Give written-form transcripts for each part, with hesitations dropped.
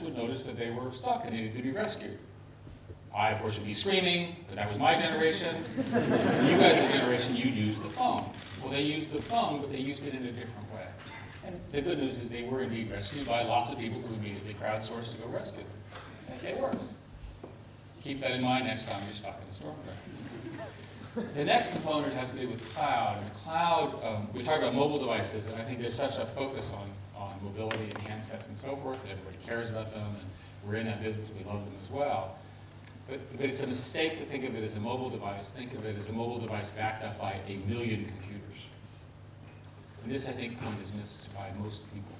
friends would notice that they were stuck and they needed to be rescued. I, of course, would be screaming, because that was my generation. You guys' generation, you'd use the phone. Well, they used the phone, but they used it in a different way. And the good news is they were indeed rescued by lots of people who immediately crowdsourced to go rescue them. And it works. Keep that in mind next time you're stuck in a storm drain. The next component has to do with cloud. And the cloud, we talk about mobile devices, and I think there's such a focus on mobility and handsets and so forth, that everybody cares about them, and we're in that business, we love them as well. But it's a mistake to think of it as a mobile device. Think of it as a mobile device backed up by 1 million computers. And this, I think, point is missed by most people.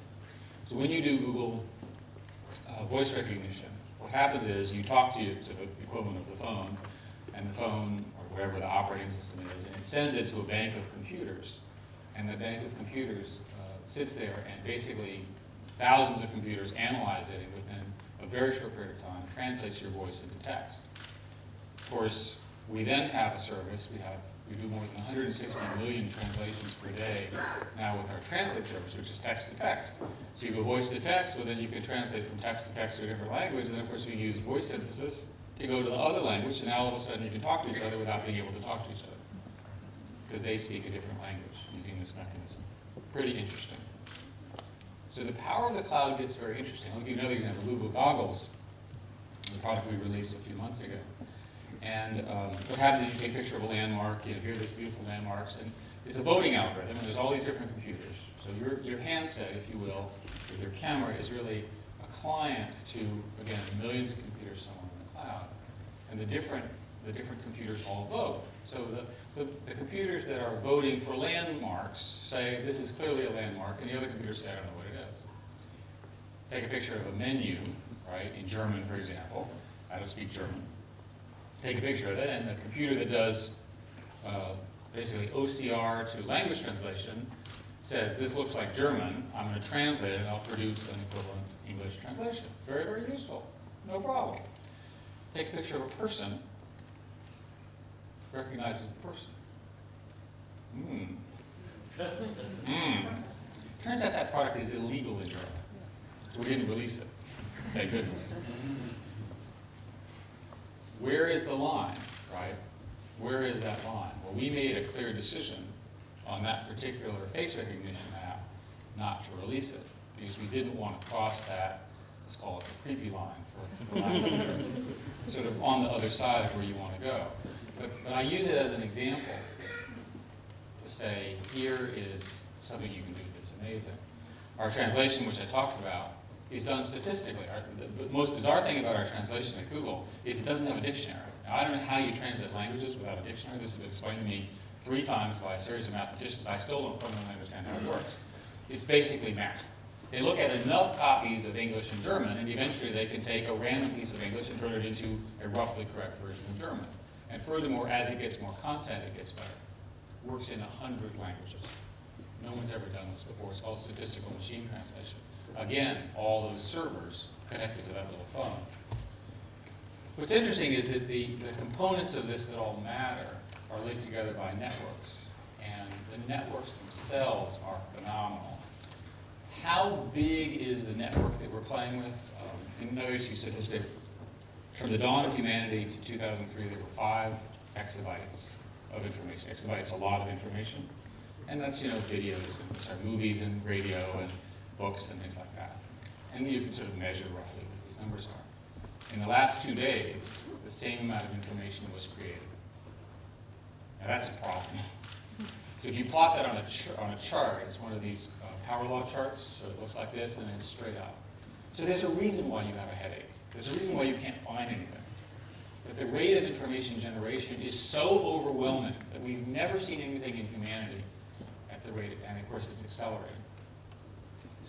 So when you do Google voice recognition, what happens is you talk to the equivalent of the phone, and the phone, or wherever the operating system is, and it sends it to a bank of computers. And the bank of computers sits there, and basically thousands of computers analyze it, and within a very short period of time, translates your voice into text. Of course, we then have a service. We do more than 160 million translations per day now with our translate service, which is text to text. So you go voice to text, well then you can translate from text to text to a different language, and then of course we use voice synthesis to go to the other language, and now all of a sudden you can talk to each other without being able to talk to each other, because they speak a different language using this mechanism. Pretty interesting. So the power of the cloud gets very interesting. I'll give you another example. Google Goggles, the product we released a few months ago. And what happens is you take a picture of a landmark, here are these beautiful landmarks, and it's a voting algorithm, and there's all these different computers. So your handset, if you will, with your camera is really a client to, again, millions of computers somewhere in the cloud. And the different computers all vote. So the computers that are voting for landmarks say, this is clearly a landmark, and the other computers say, I don't know what it is. Take a picture of a menu, right, in German, for example. I don't speak German. Take a picture of it, and the computer that does basically OCR to language translation says, this looks like German, I'm going to translate it, and I'll produce an equivalent English translation. Very, very useful. No problem. Take a picture of a person, recognizes the person. Turns out that product is illegal in Europe, so we didn't release it. Thank goodness. Where is the line, right? Where is that line? Well, we made a clear decision on that particular face recognition app not to release it, because we didn't want to cross that, let's call it the creepy line, for sort of on the other side of where you want to go. But I use it as an example to say, here is something you can do that's amazing. Our translation, which I talked about, is done statistically. The most bizarre thing about our translation at Google is it doesn't have a dictionary. Now, I don't know how you translate languages without a dictionary. This has been explained to me 3 times by a series of mathematicians. I still don't fundamentally understand how it works. It's basically math. They look at enough copies of English and German, and eventually they can take a random piece of English and turn it into a roughly correct version of German. And furthermore, as it gets more content, it gets better. It works in 100 languages. No one's ever done this before. It's called statistical machine translation. Again, all those servers connected to that little phone. What's interesting is that the components of this that all matter are linked together by networks. And the networks themselves are phenomenal. How big is the network that we're playing with? Another statistic. From the dawn of humanity to 2003, there were 5 exabytes of information. Exabytes, a lot of information. And that's, videos, and movies and radio and books and things like that. And you can sort of measure roughly what these numbers are. In the last 2 days, the same amount of information was created. Now that's a problem. So if you plot that on a chart, it's one of these power law charts, so it looks like this and then straight up. So there's a reason why you have a headache. There's a reason why you can't find anything. But the rate of information generation is so overwhelming that we've never seen anything in humanity at the rate, and of course it's accelerating.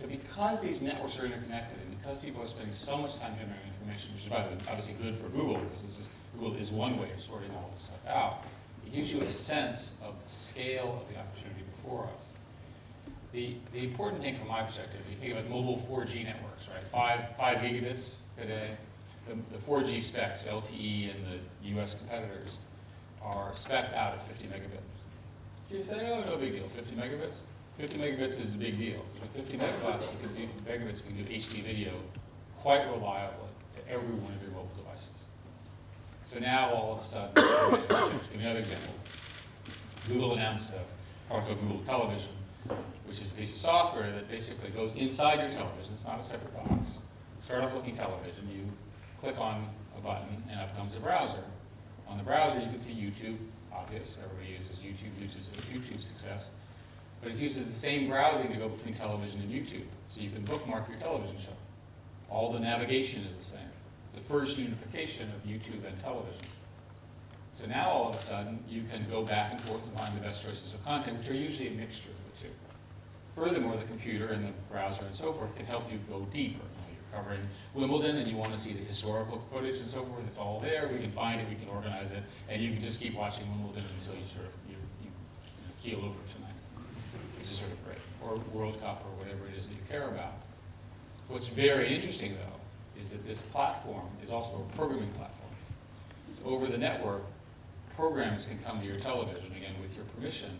So because these networks are interconnected, and because people are spending so much time generating information, which is obviously good for Google, because Google is one way of sorting all this stuff out, it gives you a sense of the scale of the opportunity before us. The important thing from my perspective, you think about mobile 4G networks, right? 5 gigabits today. The 4G specs, LTE and the US competitors, are spec'd out at 50 megabits. So you say, oh, no big deal, 50 megabits? 50 megabits is a big deal. 50 megabits, you can do HD video quite reliably to every one of your mobile devices. So now all of a sudden, give me another example. Google announced a product called Google Television, which is a piece of software that basically goes inside your television. It's not a separate box. Start off looking television, you click on a button, and up comes a browser. On the browser, you can see YouTube, obvious. Everybody uses YouTube, YouTube's success. But it uses the same browsing to go between television and YouTube. So you can bookmark your television show. All the navigation is the same. The first unification of YouTube and television. So now all of a sudden, you can go back and forth and find the best choices of content, which are usually a mixture of the two. Furthermore, the computer and the browser and so forth can help you go deeper. You're covering Wimbledon and you want to see the historical footage and so forth. It's all there. We can find it, we can organize it, and you can just keep watching Wimbledon until you sort of you keel over tonight, which is sort of great. Or World Cup or whatever it is that you care about. What's very interesting, though, is that this platform is also a programming platform. So over the network, programs can come to your television, again, with your permission,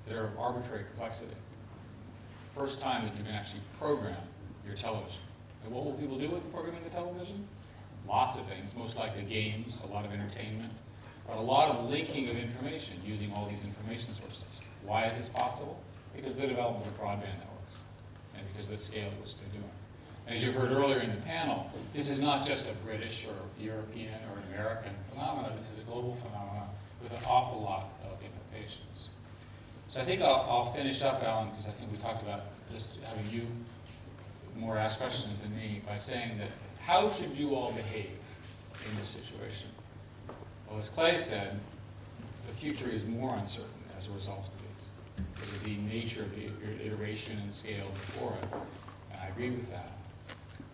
that are of arbitrary complexity. First time that you can actually program your television. And what will people do with programming the television? Lots of things, most likely games, a lot of entertainment, but a lot of linking of information using all these information sources. Why is this possible? Because of the development of broadband networks, and because of the scale at which they're doing. And as you heard earlier in the panel, this is not just a British or European or an American phenomenon. This is a global phenomenon with an awful lot of implications. So I think I'll finish up, Alan, because I think we talked about just having you more ask questions than me, by saying that how should you all behave in this situation? Well, as Clay said, the future is more uncertain as a result of these, because of the nature of the iteration and scale before it, and I agree with that.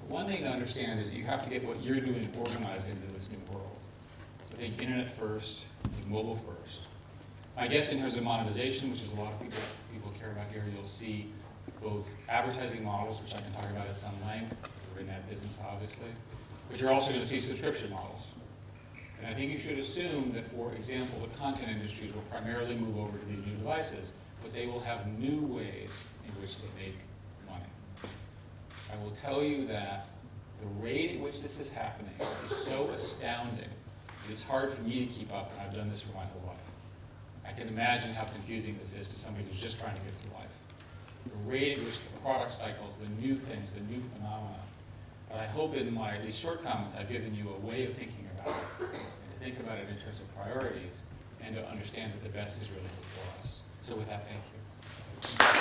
But one thing to understand is that you have to get what you're doing organized into this new world. So think internet first, think mobile first. My guess in terms of monetization, which is a lot of people care about here, you'll see both advertising models, which I can talk about at some length. We're in that business, obviously. But you're also going to see subscription models. And I think you should assume that, for example, the content industries will primarily move over to these new devices, but they will have new ways in which they make money. I will tell you that the rate at which this is happening is so astounding that it's hard for me to keep up, and I've done this for my whole life. I can imagine how confusing this is to somebody who's just trying to get through life. The rate at which the product cycles, the new things, the new phenomena. But I hope in my, at least short comments, I've given you a way of thinking about it, and to think about it in terms of priorities, and to understand that the best is really before us. So with that, thank you.